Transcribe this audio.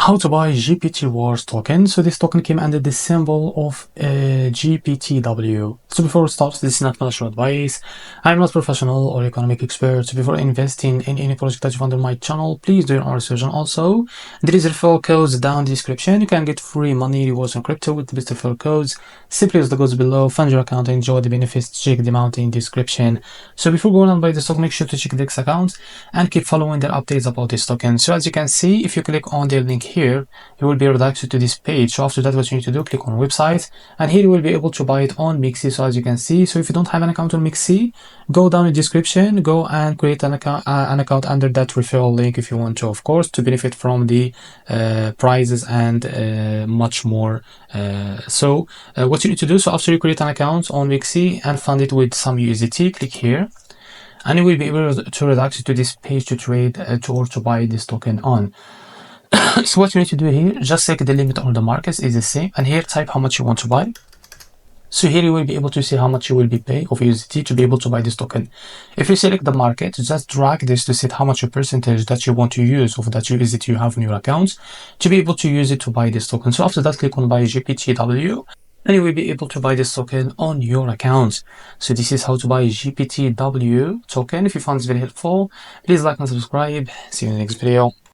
How to buy GPT Wars token. So this token came under the symbol of GPTW. So before we start, this is not financial advice. I'm not professional or economic expert. So before investing in any project that you find on my channel, please do your own research. And also, there is referral codes down in the description. You can get free money rewards on crypto with the best referral codes. Simply use the codes below, fund your account, and enjoy the benefits. Check them out in the description. So before going on by this token, make sure to check the X account and keep following their updates about this token. So as you can see, if you click on their link here, you will be redirected to this page. So after that, what you need to do, click on website, and here you will be able to buy it on MEXC. So as you can see, so if you don't have an account on MEXC, go down in the description, go and create an account under that referral link if you want to, of course, to benefit from the prizes and much more. What you need to do, so after you create an account on MEXC and fund it with some USDT, click here, and you will be able to redirect to this page to trade or to buy this token on. So what you need to do here, just check the limit on the markets is the same, and here type how much you want to buy. So here you will be able to see how much you will be paying of USDT to be able to buy this token. If you select the market, just drag this to set how much a percentage that you want to use of that USDT you have in your account to be able to use it to buy this token. So after that, click on buy GPTW, and you will be able to buy this token on your account. So this is how to buy GPTW token. If you found this very helpful, please like and subscribe. See you in the next video.